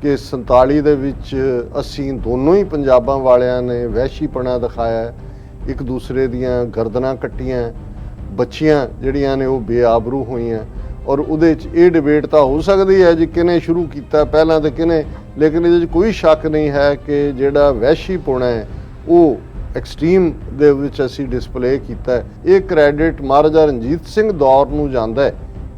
ਕਿ 47 ਦੇ ਵਿੱਚ ਅਸੀਂ ਦੋਨੋਂ ਹੀ ਪੰਜਾਬਾਂ ਵਾਲਿਆਂ ਨੇ ਵਹਿਸ਼ੀਪਣਾ ਦਿਖਾਇਆ, ਇੱਕ ਦੂਸਰੇ ਦੀਆਂ ਗਰਦਨਾਂ ਕੱਟੀਆਂ, ਬੱਚੀਆਂ ਜਿਹੜੀਆਂ ਨੇ ਉਹ ਬੇਆਬਰੂ ਹੋਈਆਂ। ਔਰ ਉਹਦੇ 'ਚ ਇਹ ਡਿਬੇਟ ਤਾਂ ਹੋ ਸਕਦੀ ਹੈ ਜੀ ਕਿਹਨੇ ਸ਼ੁਰੂ ਕੀਤਾ ਪਹਿਲਾਂ ਤੇ ਕਿਹਨੇ, ਲੇਕਿਨ ਇਹਦੇ 'ਚ ਕੋਈ ਸ਼ੱਕ ਨਹੀਂ ਹੈ ਕਿ ਜਿਹੜਾ ਵਹਿਸ਼ੀਪੁਣਾ ਹੈ ਉਹ ਐਕਸਟ੍ਰੀਮ ਦੇ ਵਿੱਚ ਅਸੀਂ ਡਿਸਪਲੇ ਕੀਤਾ। ਇਹ ਕ੍ਰੈਡਿਟ ਮਹਾਰਾਜਾ ਰਣਜੀਤ ਸਿੰਘ ਦੌਰ ਨੂੰ ਜਾਂਦਾ ਹੈ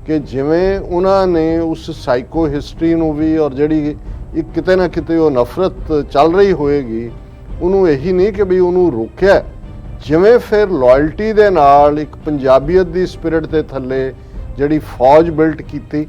ਕਿ ਜਿਵੇਂ ਉਹਨਾਂ ਨੇ ਉਸ ਸਾਈਕੋ ਹਿਸਟਰੀ ਨੂੰ ਵੀ, ਔਰ ਜਿਹੜੀ ਇੱਕ ਕਿਤੇ ਨਾ ਕਿਤੇ ਉਹ ਨਫ਼ਰਤ ਚੱਲ ਰਹੀ ਹੋਏਗੀ, ਉਹਨੂੰ ਇਹੀ ਨਹੀਂ ਕਿ ਵੀ ਉਹਨੂੰ ਰੋਕਿਆ, ਜਿਵੇਂ ਫਿਰ ਲਾਇਲਟੀ ਦੇ ਨਾਲ ਇੱਕ ਪੰਜਾਬੀਅਤ ਦੀ ਸਪਿਰਿਟ ਦੇ ਥੱਲੇ ਜਿਹੜੀ ਫੌਜ ਬਿਲਟ ਕੀਤੀ,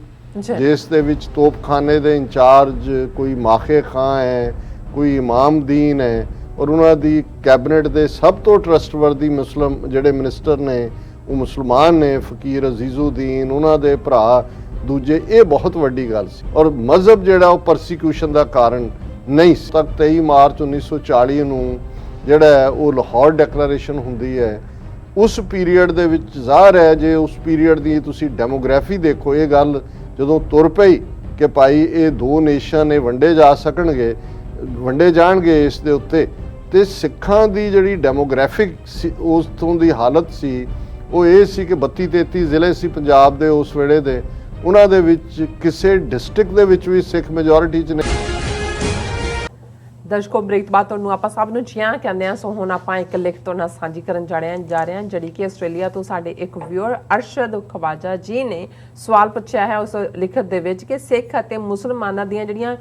ਜਿਸ ਦੇ ਵਿੱਚ ਤੋਪਖਾਨੇ ਦੇ ਇੰਚਾਰਜ ਕੋਈ ਮਾਖੇ ਖਾਂ ਹੈ, ਕੋਈ ਇਮਾਮਦੀਨ ਹੈ, ਔਰ ਉਹਨਾਂ ਦੀ ਕੈਬਨਿਟ ਦੇ ਸਭ ਤੋਂ ਟਰਸਟਵਰਦੀ ਮੁਸਲਿਮ ਜਿਹੜੇ ਮਿਨਿਸਟਰ ਨੇ ਉਹ ਮੁਸਲਮਾਨ ਨੇ, ਫਕੀਰ ਅਜ਼ੀਜ਼ੁਦੀਨ, ਉਹਨਾਂ ਦੇ ਭਰਾ ਦੂਜੇ। ਇਹ ਬਹੁਤ ਵੱਡੀ ਗੱਲ ਸੀ। ਔਰ ਮਜ਼ਹਬ ਜਿਹੜਾ ਉਹ ਪਰਸੀਕਿਊਸ਼ਨ ਦਾ ਕਾਰਨ ਨਹੀਂ ਸੀ। ਤੱਕ 23 ਮਾਰਚ 1940 ਨੂੰ ਜਿਹੜਾ ਹੈ ਉਹ ਲਾਹੌਰ ਡੈਕਲੇਰੇਸ਼ਨ ਹੁੰਦੀ ਹੈ। ਉਸ ਪੀਰੀਅਡ ਦੇ ਵਿੱਚ ਜ਼ਾਹਰ ਹੈ, ਜੇ ਉਸ ਪੀਰੀਅਡ ਦੀ ਤੁਸੀਂ ਡੈਮੋਗ੍ਰਾਫੀ ਦੇਖੋ, ਇਹ ਗੱਲ ਜਦੋਂ ਤੁਰ ਪਈ ਕਿ ਭਾਈ ਇਹ ਦੋ ਨੇਸ਼ਨ ਇਹ ਵੰਡੇ ਜਾਣਗੇ ਇਸ ਦੇ ਉੱਤੇ, ਤੇ ਸਿੱਖਾਂ ਦੀ ਜਿਹੜੀ ਡੈਮੋਗ੍ਰਾਫਿਕ ਉਸ ਤੋਂ ਦੀ ਹਾਲਤ ਸੀ ਉਹ ਇਹ ਸੀ ਕਿ 32-33 ਜ਼ਿਲ੍ਹੇ ਸੀ ਪੰਜਾਬ ਦੇ ਉਸ ਵੇਲੇ ਦੇ, ਉਹਨਾਂ ਦੇ ਵਿੱਚ ਕਿਸੇ ਡਿਸਟ੍ਰਿਕਟ ਦੇ ਵਿੱਚ ਵੀ ਸਿੱਖ ਮੈਜੋਰਿਟੀ 'ਚ ਨਹੀਂ। ਦਰਸ਼ਕੋ, ਬ੍ਰੇਕ ਬਾਅਦ ਤੁਹਾਨੂੰ ਆਪਾਂ ਸਭ ਨੂੰ ਜੀਆਂ ਕਹਿੰਦੇ ਆ। ਸੋ ਹੁਣ ਆਪਾਂ ਇੱਕ ਲਿਖਤ ਤੋਂ ਨਾਲ ਸਾਂਝੀ ਕਰਨ ਜਾ ਰਹੇ ਹਾਂ ਜਿਹੜੀ ਕਿ ਆਸਟ੍ਰੇਲੀਆ ਤੋਂ ਸਾਡੇ ਇੱਕ ਵਿਊਅਰ ਅਰਸ਼ਦ ਖਵਾਜਾ ਜੀ ਨੇ ਸਵਾਲ ਪੁੱਛਿਆ ਹੈ ਉਸ ਲਿਖਤ ਦੇ ਵਿੱਚ ਕਿ ਸਿੱਖ ਅਤੇ ਮੁਸਲਮਾਨਾਂ ਦੀਆਂ ਜਿਹੜੀਆਂ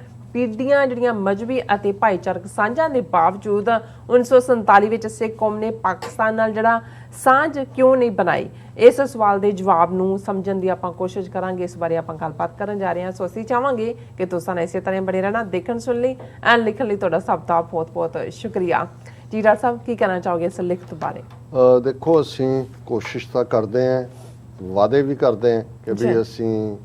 ਮਜ਼ਹਬੀ ਅਤੇ ਭਾਈਚਾਰਕ ਸਾਂਝਾਂ ਦੇ ਬਾਵਜੂਦ 1947 ਵਿੱਚ ਸਿੱਖ ਕੌਮ ਨੇ ਪਾਕਿਸਤਾਨ ਨਾਲ ਜਿਹੜਾ ਸਾਂਝ ਕਿਉਂ ਨਹੀਂ ਬਣਾਈ। ਇਸ ਸਵਾਲ ਦੇ ਜਵਾਬ ਨੂੰ ਸਮਝਣ ਦੀ ਆਪਾਂ ਕੋਸ਼ਿਸ਼ ਕਰਾਂਗੇ। ਇਸ ਬਾਰੇ ਆਪਾਂ ਗੱਲਬਾਤ ਕਰਨ ਜਾ ਰਹੇ ਹਾਂ। ਸੋ ਅਸੀਂ ਚਾਹਾਂਗੇ ਕਿ ਤੁਸੀਂ ਇਸੇ ਤਰ੍ਹਾਂ ਬਣੇ ਰਹਿਣਾ, ਦੇਖਣ ਸੁਣ ਲਈ ਐਂਡ ਲਿਖਣ ਲਈ ਤੁਹਾਡਾ ਸਭ ਦਾ ਬਹੁਤ-ਬਹੁਤ ਸ਼ੁਕਰੀਆ। ਜੀ ਡਾਕਟਰ ਸਾਹਿਬ, ਕੀ ਕਹਿਣਾ ਚਾਹੋਗੇ ਇਸ ਲਿਖਤ ਬਾਰੇ? ਦੇਖੋ, ਅਸੀਂ ਕੋਸ਼ਿਸ਼ ਤਾਂ ਕਰਦੇ ਹਾਂ, ਵਾਅਦੇ ਵੀ ਕਰਦੇ ਹਾਂ ਕਿ ਵੀ ਅਸੀਂ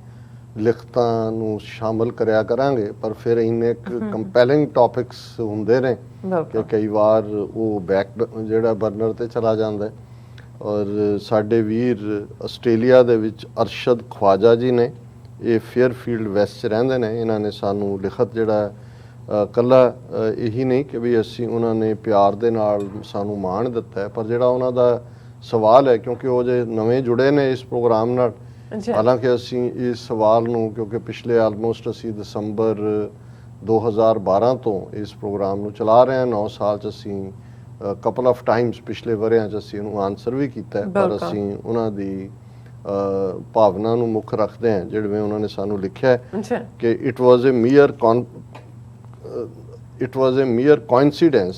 ਲਿਖਤਾਂ ਨੂੰ ਸ਼ਾਮਲ ਕਰਿਆ ਕਰਾਂਗੇ, ਪਰ ਫਿਰ ਇੰਨੇ ਕੰਪੈਲਿੰਗ ਟੌਪਿਕਸ ਹੁੰਦੇ ਨੇ ਕਿ ਕਈ ਵਾਰ ਉਹ ਬੈਕ ਜਿਹੜਾ ਬਰਨਰ ਤੇ ਚਲਾ ਜਾਂਦਾ ਹੈ। ਔਰ ਸਾਡੇ ਵੀਰ ਆਸਟ੍ਰੇਲੀਆ ਦੇ ਵਿੱਚ ਅਰਸ਼ਦ ਖਵਾਜਾ ਜੀ ਨੇ, ਇਹ ਫੇਅਰਫੀਲਡ ਵੈਸਟ 'ਚ ਰਹਿੰਦੇ ਨੇ। ਇਹਨਾਂ ਨੇ ਸਾਨੂੰ ਲਿਖਤ ਜਿਹੜਾ ਇਕੱਲਾ ਇਹੀ ਨਹੀਂ ਕਿ ਵੀ ਅਸੀਂ ਉਹਨਾਂ ਨੇ ਪਿਆਰ ਦੇ ਨਾਲ ਸਾਨੂੰ ਮਾਣ ਦਿੱਤਾ ਹੈ, ਪਰ ਜਿਹੜਾ ਉਹਨਾਂ ਦਾ ਸਵਾਲ ਹੈ, ਕਿਉਂਕਿ ਉਹ ਜੇ ਨਵੇਂ ਜੁੜੇ ਨੇ ਇਸ ਪ੍ਰੋਗਰਾਮ ਨਾਲ, ਹਾਲਾਂਕਿ ਅਸੀਂ ਇਸ ਸਵਾਲ ਨੂੰ ਕਿਉਂਕਿ ਪਿਛਲੇ ਆਲਮੋਸਟ ਅਸੀਂ ਦਸੰਬਰ 2012 ਤੋਂ ਇਸ ਪ੍ਰੋਗਰਾਮ ਨੂੰ ਚਲਾ ਰਹੇ ਹਾਂ, 9 ਸਾਲ 'ਚ ਅਸੀਂ ਕਪਲ ਆਫ ਟਾਈਮਸ ਪਿਛਲੇ ਵਰ੍ਹਿਆਂ 'ਚ ਅਸੀਂ ਇਹਨੂੰ ਆਨਸਰ ਵੀ ਕੀਤਾ, ਪਰ ਅਸੀਂ ਉਹਨਾਂ ਦੀ ਭਾਵਨਾ ਨੂੰ ਮੁੱਖ ਰੱਖਦੇ ਹਾਂ ਜਿਵੇਂ ਉਹਨਾਂ ਨੇ ਸਾਨੂੰ ਲਿਖਿਆ ਕਿ it was a mere coincidence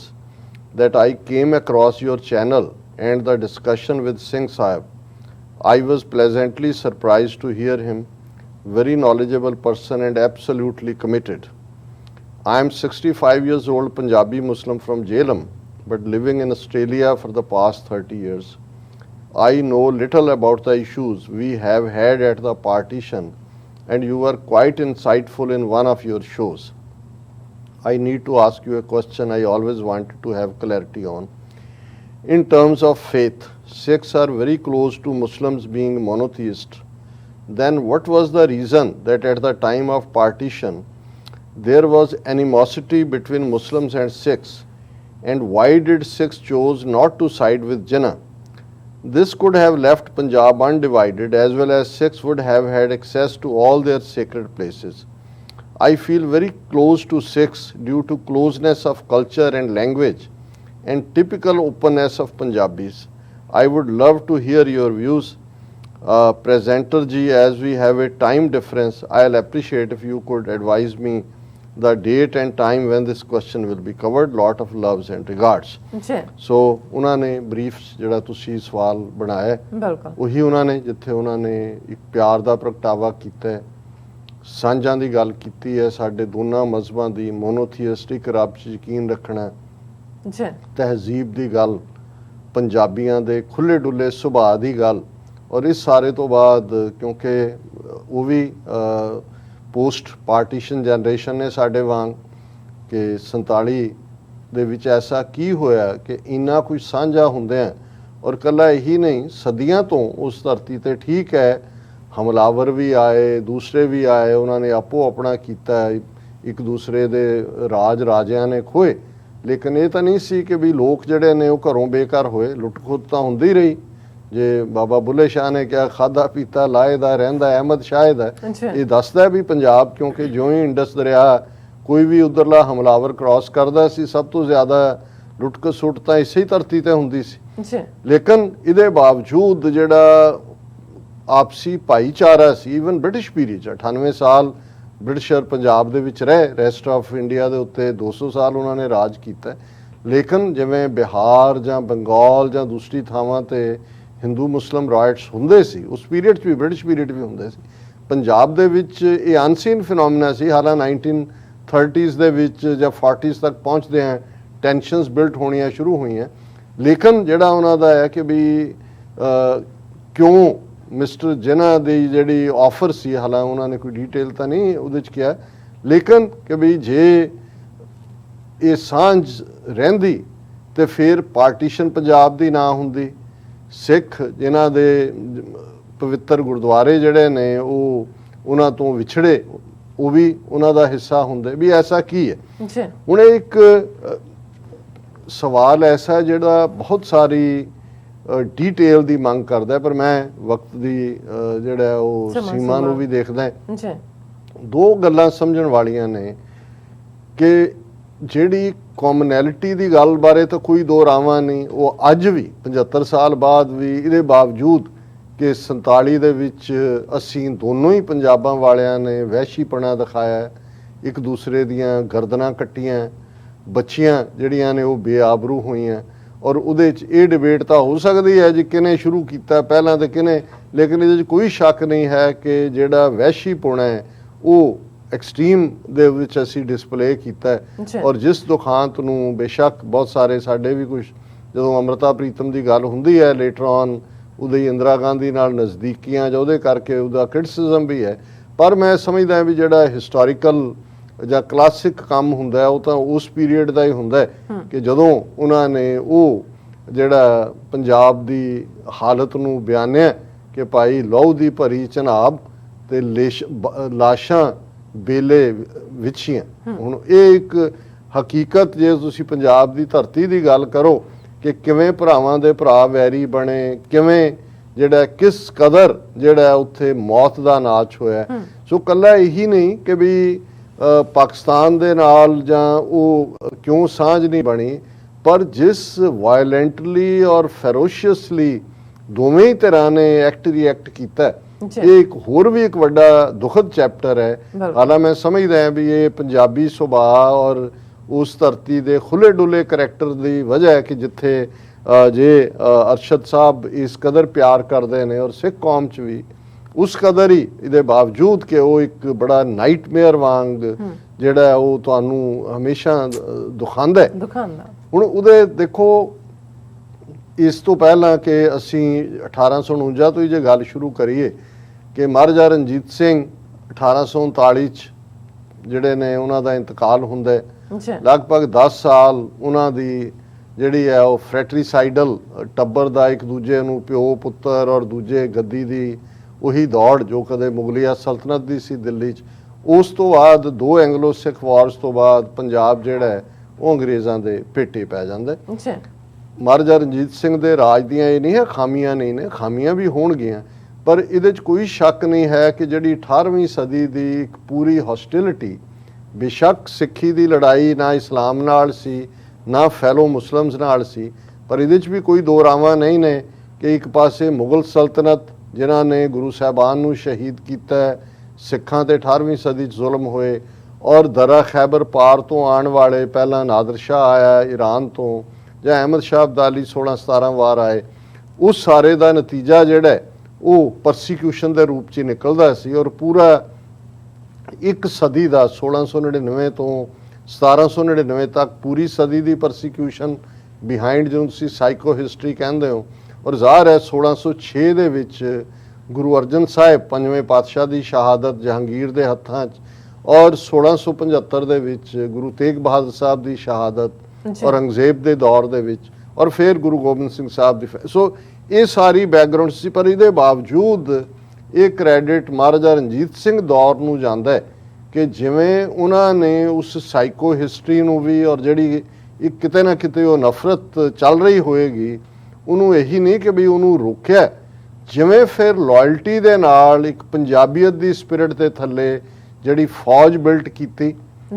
that I came across your channel and the discussion with Singh Sahib. I was pleasantly surprised to hear him, very knowledgeable person and absolutely committed. I am 65 years old Punjabi Muslim from Jhelum, but living in Australia for the past 30 years. I know little about the issues we have had at the partition, and you were quite insightful in one of your shows. I need to ask you a question I always wanted to have clarity on. In terms of faith, Sikhs are very close to Muslims being monotheist. Then what was the reason that at the time of partition there was animosity between Muslims and Sikhs, and why did Sikhs chose not to side with Jinnah? This could have left Punjab undivided, as well as Sikhs would have had access to all their sacred places. I feel very close to Sikhs due to closeness of culture and language and typical openness of Punjabis. I would love to hear your views, presenter ji, as we have a time difference. I'll appreciate if you could advise me the date and time when this question will be covered. Lot of loves and regards. So ਉਹਨਾਂ ਨੇ brief ਜਿਹੜਾ ਤੁਸੀਂ ਸਵਾਲ ਬਣਾਇਆ ਉਹੀ ਉਹਨਾਂ ਨੇ, ਜਿੱਥੇ ਉਹਨਾਂ ਨੇ ਇੱਕ ਪਿਆਰ ਦਾ ਪ੍ਰਗਟਾਵਾ ਕੀਤਾ ਹੈ, ਸਾਂਝਾਂ ਦੀ ਗੱਲ ਕੀਤੀ ਹੈ, ਸਾਡੇ ਦੋਨਾਂ ਮਜ਼ਹਬਾਂ ਦੀ ਮੋਨੋਥੀਇਸਟਿਕ ਰੱਬ 'ਚ ਯਕੀਨ ਰੱਖਣਾ, ਤਹਿਜ਼ੀਬ ਦੀ ਗੱਲ, ਪੰਜਾਬੀਆਂ ਦੇ ਖੁੱਲ੍ਹੇ ਡੁੱਲੇ ਸੁਭਾਅ ਦੀ ਗੱਲ। ਔਰ ਇਸ ਸਾਰੇ ਤੋਂ ਬਾਅਦ ਕਿਉਂਕਿ ਉਹ ਵੀ ਪੋਸਟ ਪਾਰਟੀਸ਼ਨ ਜਨਰੇਸ਼ਨ ਨੇ ਸਾਡੇ ਵਾਂਗ, ਕਿ 47 ਦੇ ਵਿੱਚ ਐਸਾ ਕੀ ਹੋਇਆ ਕਿ ਇੰਨਾ ਕੁਝ ਸਾਂਝਾ ਹੁੰਦਿਆਂ, ਔਰ ਇਕੱਲਾ ਇਹੀ ਨਹੀਂ, ਸਦੀਆਂ ਤੋਂ ਉਸ ਧਰਤੀ 'ਤੇ ਠੀਕ ਹੈ ਹਮਲਾਵਰ ਵੀ ਆਏ, ਦੂਸਰੇ ਵੀ ਆਏ, ਉਹਨਾਂ ਨੇ ਆਪੋ ਆਪਣਾ ਕੀਤਾ, ਇੱਕ ਦੂਸਰੇ ਦੇ ਰਾਜਿਆਂ ਨੇ ਖੋਏ, ਲੇਕਿਨ ਇਹ ਤਾਂ ਨਹੀਂ ਸੀ ਕਿ ਵੀ ਲੋਕ ਜਿਹੜੇ ਨੇ ਉਹ ਘਰੋਂ ਬੇਘਰ ਹੋਏ। ਲੁੱਟ ਖੁੱਟ ਤਾਂ ਹੁੰਦੀ ਰਹੀ। ਜੇ ਬਾਬਾ ਬੁੱਲੇ ਸ਼ਾਹ ਨੇ ਕਿਹਾ ਖਾਦਾ ਪੀਤਾ ਲਾਏ ਦਾ ਰਹਿੰਦਾ ਅਹਿਮਦ ਸ਼ਾਹਿਦ ਹੈ, ਇਹ ਦੱਸਦਾ ਵੀ ਪੰਜਾਬ, ਕਿਉਂਕਿ ਜਿਉਂ ਹੀ ਇੰਡਸ ਦਰਿਆ ਕੋਈ ਵੀ ਉਧਰਲਾ ਹਮਲਾਵਰ ਕ੍ਰਾਸ ਕਰਦਾ ਸੀ, ਸਭ ਤੋਂ ਜ਼ਿਆਦਾ ਲੁੱਟ ਖਸੁੱਟ ਤਾਂ ਇਸੇ ਹੀ ਧਰਤੀ ਤੇ ਹੁੰਦੀ ਸੀ। ਲੇਕਿਨ ਇਹਦੇ ਬਾਵਜੂਦ ਜਿਹੜਾ ਆਪਸੀ ਭਾਈਚਾਰਾ ਸੀ, ਈਵਨ ਬ੍ਰਿਟਿਸ਼ ਪੀਰੀਅਡ 'ਚ 98 ਸਾਲ ਬ੍ਰਿਟਿਸ਼ਰ ਪੰਜਾਬ ਦੇ ਵਿੱਚ ਰਹੇ, ਰੈਸਟ ਆਫ ਇੰਡੀਆ ਦੇ ਉੱਤੇ 200 ਸਾਲ ਉਹਨਾਂ ਨੇ ਰਾਜ ਕੀਤਾ। ਲੇਕਿਨ ਜਿਵੇਂ ਬਿਹਾਰ ਜਾਂ ਬੰਗਾਲ ਜਾਂ ਦੂਸਰੀ ਥਾਵਾਂ ਤੇ ਹਿੰਦੂ ਮੁਸਲਿਮ ਰਾਈਟਸ ਹੁੰਦੇ ਸੀ, ਉਸ ਪੀਰੀਅਡ 'ਚ ਵੀ ਬ੍ਰਿਟਿਸ਼ ਪੀਰੀਅਡ ਵੀ ਹੁੰਦੇ ਸੀ। ਪੰਜਾਬ ਦੇ ਵਿੱਚ ਇਹ ਅਨਸੀਨ ਫਿਨੋਮੀਨਾ ਸੀ। ਹਾਲਾਂ 1930s ਦੇ ਵਿੱਚ ਜਾਂ 40s ਤੱਕ ਪਹੁੰਚਦੇ ਆ ਟੈਂਸ਼ਨਸ ਬਿਲਟ ਹੋਣੀਆਂ ਸ਼ੁਰੂ ਹੋਈਆਂ। ਲੇਕਿਨ ਜਿਹੜਾ ਉਹਨਾਂ ਦਾ ਹੈ ਕਿ ਵੀ ਕਿਉਂ ਮਿਸਟਰ ਜਿਨ੍ਹਾਂ ਦੀ ਜਿਹੜੀ ਆਫਰ ਸੀ, ਹਾਲਾਂ ਉਹਨਾਂ ਨੇ ਕੋਈ ਡੀਟੇਲ ਤਾਂ ਨਹੀਂ ਉਹਦੇ 'ਚ ਕਿਹਾ, ਲੇਕਿਨ ਕਿ ਵੀ ਜੇ ਇਹ ਸਾਂਝ ਰਹਿੰਦੀ ਤੇ ਫਿਰ ਪਾਰਟੀਸ਼ਨ ਪੰਜਾਬ ਦੀ ਨਾ ਹੁੰਦੀ। ਸਿੱਖ ਜਿਨ੍ਹਾਂ ਦੇ ਪਵਿੱਤਰ ਗੁਰਦੁਆਰੇ ਜਿਹੜੇ ਨੇ ਉਹ ਉਹਨਾਂ ਤੋਂ ਵਿਛੜੇ, ਉਹ ਵੀ ਉਹਨਾਂ ਦਾ ਹਿੱਸਾ ਹੁੰਦੇ। ਵੀ ਐਸਾ ਕੀ ਹੈ? ਹੁਣ ਇੱਕ ਸਵਾਲ ਐਸਾ ਜਿਹੜਾ ਬਹੁਤ ਸਾਰੀ ਡੀਟੇਲ ਦੀ ਮੰਗ ਕਰਦਾ, ਪਰ ਮੈਂ ਵਕਤ ਦੀ ਜਿਹੜਾ ਉਹ ਸੀਮਾ ਨੂੰ ਵੀ ਦੇਖਦਾ। ਦੋ ਗੱਲਾਂ ਸਮਝਣ ਵਾਲੀਆਂ ਨੇ ਕਿ ਜਿਹੜੀ ਕਾਮਨੈਲਿਟੀ ਦੀ ਗੱਲ ਬਾਰੇ ਤਾਂ ਕੋਈ ਦੋ ਰਾਵਾਂ ਨਹੀਂ, ਉਹ ਅੱਜ ਵੀ 75 ਸਾਲ ਬਾਅਦ ਵੀ ਇਹਦੇ ਬਾਵਜੂਦ ਕਿ 47 ਦੇ ਵਿੱਚ ਅਸੀਂ ਦੋਨੋਂ ਹੀ ਪੰਜਾਬਾਂ ਵਾਲਿਆਂ ਨੇ ਵਹਿਸ਼ੀਪਣਾ ਦਿਖਾਇਆ, ਇੱਕ ਦੂਸਰੇ ਦੀਆਂ ਗਰਦਨਾਂ ਕੱਟੀਆਂ, ਬੱਚੀਆਂ ਜਿਹੜੀਆਂ ਨੇ ਉਹ ਬੇਆਬਰੂ ਹੋਈਆਂ। ਔਰ ਉਹਦੇ 'ਚ ਇਹ ਡਿਬੇਟ ਤਾਂ ਹੋ ਸਕਦੀ ਹੈ ਜੀ ਕਿਹਨੇ ਸ਼ੁਰੂ ਕੀਤਾ ਪਹਿਲਾਂ ਤੇ ਕਿਹਨੇ, ਲੇਕਿਨ ਇਹਦੇ 'ਚ ਕੋਈ ਸ਼ੱਕ ਨਹੀਂ ਹੈ ਕਿ ਜਿਹੜਾ ਵਹਿਸ਼ੀਪੁਣਾ ਹੈ ਉਹ ਐਕਸਟ੍ਰੀਮ ਦੇ ਵਿੱਚ ਅਸੀਂ ਡਿਸਪਲੇ ਕੀਤਾ। ਔਰ ਜਿਸ ਦੁਖਾਂਤ ਨੂੰ ਬੇਸ਼ੱਕ ਬਹੁਤ ਸਾਰੇ ਸਾਡੇ ਵੀ ਕੁਝ, ਜਦੋਂ ਅੰਮ੍ਰਿਤਾ ਪ੍ਰੀਤਮ ਦੀ ਗੱਲ ਹੁੰਦੀ ਹੈ ਲੇਟਰ ਔਨ, ਉਹਦੇ ਇੰਦਰਾ ਗਾਂਧੀ ਨਾਲ ਨਜ਼ਦੀਕੀਆਂ ਜਾਂ ਉਹਦੇ ਕਰਕੇ ਉਹਦਾ ਕ੍ਰਿਟਿਸਿਜ਼ਮ ਵੀ ਹੈ, ਪਰ ਮੈਂ ਸਮਝਦਾ ਵੀ ਜਿਹੜਾ ਹਿਸਟੋਰੀਕਲ ਜਾਂ ਕਲਾਸਿਕ ਕੰਮ ਹੁੰਦਾ ਉਹ ਤਾਂ ਉਸ ਪੀਰੀਅਡ ਦਾ ਹੀ ਹੁੰਦਾ ਕਿ ਜਦੋਂ ਉਹਨਾਂ ਨੇ ਉਹ ਜਿਹੜਾ ਪੰਜਾਬ ਦੀ ਹਾਲਤ ਨੂੰ ਬਿਆਨਿਆ ਕਿ ਭਾਈ ਲਹੂ ਦੀ ਭਰੀ ਚਨਾਬ ਤੇ ਲਾਸ਼ਾਂ ਬੇਲੇ ਵਿਛੀਆਂ। ਹੁਣ ਇਹ ਇੱਕ ਹਕੀਕਤ, ਜੇ ਤੁਸੀਂ ਪੰਜਾਬ ਦੀ ਧਰਤੀ ਦੀ ਗੱਲ ਕਰੋ ਕਿ ਕਿਵੇਂ ਭਰਾਵਾਂ ਦੇ ਭਰਾ ਵੈਰੀ ਬਣੇ, ਕਿਵੇਂ ਜਿਹੜਾ ਕਿਸ ਕਦਰ ਜਿਹੜਾ ਉੱਥੇ ਮੌਤ ਦਾ ਨਾਚ ਹੋਇਆ। ਸੋ ਕੱਲਾ ਇਹੀ ਨਹੀਂ ਕਿ ਵੀ ਪਾਕਿਸਤਾਨ ਦੇ ਨਾਲ ਜਾਂ ਉਹ ਕਿਉਂ ਸਾਂਝ ਨਹੀਂ ਬਣੀ, ਪਰ ਜਿਸ ਵਾਇਲੈਂਟਲੀ ਔਰ ਫੈਰੋਸ਼ੀਅਸਲੀ ਦੋਵੇਂ ਹੀ ਧਿਰਾਂ ਨੇ ਰਿਐਕਟ ਕੀਤਾ, ਇਹ ਇੱਕ ਹੋਰ ਵੀ ਇੱਕ ਵੱਡਾ ਦੁਖਦ ਚੈਪਟਰ ਹੈ। ਹਾਲਾਂ ਮੈਂ ਸਮਝਦਾ ਹਾਂ ਵੀ ਇਹ ਪੰਜਾਬੀ ਸੁਭਾਅ ਔਰ ਉਸ ਧਰਤੀ ਦੇ ਖੁੱਲੇ ਡੁੱਲੇ ਕਰੈਕਟਰ ਦੀ ਵਜ੍ਹਾ ਹੈ ਕਿ ਜਿੱਥੇ ਜੇ ਅਰਸ਼ਦ ਸਾਹਿਬ ਇਸ ਕਦਰ ਪਿਆਰ ਕਰਦੇ ਨੇ ਔਰ ਸਿੱਖ ਕੌਮ 'ਚ ਵੀ ਉਸ ਕਦਰ ਹੀ, ਇਹਦੇ ਬਾਵਜੂਦ ਕਿ ਉਹ ਇੱਕ ਬੜਾ ਨਾਈਟਮੇਅਰ ਵਾਂਗ ਜਿਹੜਾ ਉਹ ਤੁਹਾਨੂੰ ਹਮੇਸ਼ਾ ਦੁਖਾਉਂਦਾ। ਹੁਣ ਉਹਦੇ ਦੇਖੋ, ਇਸ ਤੋਂ ਪਹਿਲਾਂ ਕਿ ਅਸੀਂ 1849 ਤੋਂ ਹੀ ਜੇ ਗੱਲ ਸ਼ੁਰੂ ਕਰੀਏ ਕਿ ਮਹਾਰਾਜਾ ਰਣਜੀਤ ਸਿੰਘ 1839 'ਚ ਜਿਹੜੇ ਨੇ ਉਹਨਾਂ ਦਾ ਇੰਤਕਾਲ ਹੁੰਦਾ, ਲਗਭਗ 10 ਸਾਲ ਉਹਨਾਂ ਦੀ ਜਿਹੜੀ ਹੈ ਉਹ ਫਰੈਟਰੀਸਾਈਡਲ ਟੱਬਰ ਦਾ ਇੱਕ ਦੂਜੇ ਨੂੰ ਪਿਓ ਪੁੱਤਰ ਔਰ ਦੂਜੇ ਗੱਦੀ ਦੀ ਉਹੀ ਦੌੜ ਜੋ ਕਦੇ ਮੁਗਲਿਆ ਸਲਤਨਤ ਦੀ ਸੀ ਦਿੱਲੀ 'ਚ। ਉਸ ਤੋਂ ਬਾਅਦ ਦੋ ਐਂਗਲੋ ਸਿੱਖ ਵਾਰਸ ਤੋਂ ਬਾਅਦ ਪੰਜਾਬ ਜਿਹੜਾ ਹੈ ਉਹ ਅੰਗਰੇਜ਼ਾਂ ਦੇ ਭੇਟੇ ਪੈ ਜਾਂਦਾ। ਮਹਾਰਾਜਾ ਰਣਜੀਤ ਸਿੰਘ ਦੇ ਰਾਜ ਦੀਆਂ ਇਹ ਨਹੀਂ ਹੈ ਖਾਮੀਆਂ ਨਹੀਂ ਨੇ, ਖਾਮੀਆਂ ਵੀ ਹੋਣਗੀਆਂ, ਪਰ ਇਹਦੇ 'ਚ ਕੋਈ ਸ਼ੱਕ ਨਹੀਂ ਹੈ ਕਿ ਜਿਹੜੀ 18ਵੀਂ ਸਦੀ ਦੀ ਇੱਕ ਪੂਰੀ ਹੌਸਟਿਲਿਟੀ, ਬੇਸ਼ੱਕ ਸਿੱਖੀ ਦੀ ਲੜਾਈ ਨਾ ਇਸਲਾਮ ਨਾਲ ਸੀ ਨਾ ਫੈਲੋ ਮੁਸਲਿਮਸ ਨਾਲ ਸੀ, ਪਰ ਇਹਦੇ 'ਚ ਵੀ ਕੋਈ ਦੋ ਰਾਵਾਂ ਨਹੀਂ ਨੇ ਕਿ ਇੱਕ ਪਾਸੇ ਮੁਗਲ ਸਲਤਨਤ ਜਿਨ੍ਹਾਂ ਨੇ ਗੁਰੂ ਸਾਹਿਬਾਨ ਨੂੰ ਸ਼ਹੀਦ ਕੀਤਾ, ਸਿੱਖਾਂ ਤੇ 18ਵੀਂ ਸਦੀ 'ਚ ਜ਼ੁਲਮ ਹੋਏ, ਔਰ ਦਰਾ ਖੈਬਰ ਪਾਰ ਤੋਂ ਆਉਣ ਵਾਲੇ, ਪਹਿਲਾਂ ਨਾਦਰ ਸ਼ਾਹ ਆਇਆ ਈਰਾਨ ਤੋਂ ਜਾਂ ਅਹਿਮਦ ਸ਼ਾਹ ਅਬਦਾਲੀ 16-17 ਵਾਰ ਆਏ, ਉਸ ਸਾਰੇ ਦਾ ਨਤੀਜਾ ਜਿਹੜਾ ਉਹ ਪਰਸੀਕਿਊਸ਼ਨ ਦੇ ਰੂਪ 'ਚ ਨਿਕਲਦਾ ਸੀ। ਔਰ ਪੂਰਾ ਇੱਕ ਸਦੀ ਦਾ 1699 ਤੋਂ 1799 ਤੱਕ ਪੂਰੀ ਸਦੀ ਦੀ ਪਰਸੀਕਿਊਸ਼ਨ ਬਿਹਾਈਂਡ, ਜਿਹਨੂੰ ਤੁਸੀਂ ਸਾਈਕੋ ਹਿਸਟਰੀ ਕਹਿੰਦੇ ਹੋ। ਔਰ ਜ਼ਾਹਰ ਹੈ 1606 ਦੇ ਵਿੱਚ ਗੁਰੂ ਅਰਜਨ ਸਾਹਿਬ ਪੰਜਵੇਂ ਪਾਤਸ਼ਾਹ ਦੀ ਸ਼ਹਾਦਤ ਜਹਾਂਗੀਰ ਦੇ ਹੱਥਾਂ 'ਚ, ਔਰ 1675 ਦੇ ਵਿੱਚ ਗੁਰੂ ਤੇਗ ਬਹਾਦਰ ਸਾਹਿਬ ਦੀ ਸ਼ਹਾਦਤ ਔਰੰਗਜ਼ੇਬ ਦੇ ਦੌਰ ਦੇ ਵਿੱਚ, ਔਰ ਫਿਰ ਗੁਰੂ ਗੋਬਿੰਦ ਸਿੰਘ ਸਾਹਿਬ ਦੀ। ਸੋ ਇਹ ਸਾਰੀ ਬੈਕਗਰਾਉਂਡ ਸੀ, ਪਰ ਇਹਦੇ ਬਾਵਜੂਦ ਇਹ ਕ੍ਰੈਡਿਟ ਮਹਾਰਾਜਾ ਰਣਜੀਤ ਸਿੰਘ ਦੌਰ ਨੂੰ ਜਾਂਦਾ ਹੈ ਕਿ ਜਿਵੇਂ ਉਹਨਾਂ ਨੇ ਉਸ ਸਾਈਕੋ ਹਿਸਟਰੀ ਨੂੰ ਵੀ ਔਰ ਜਿਹੜੀ ਇੱਕ ਕਿਤੇ ਨਾ ਕਿਤੇ ਉਹ ਨਫ਼ਰਤ ਚੱਲ ਰਹੀ ਹੋਏਗੀ ਉਹਨੂੰ ਇਹੀ ਨਹੀਂ ਕਿ ਵੀ ਉਹਨੂੰ ਰੋਕਿਆ, ਜਿਵੇਂ ਫਿਰ ਲਾਇਲਟੀ ਦੇ ਨਾਲ ਇੱਕ ਪੰਜਾਬੀਅਤ ਦੀ ਸਪਿਰਿਟ ਦੇ ਥੱਲੇ ਜਿਹੜੀ ਫੌਜ ਬਿਲਟ ਕੀਤੀ,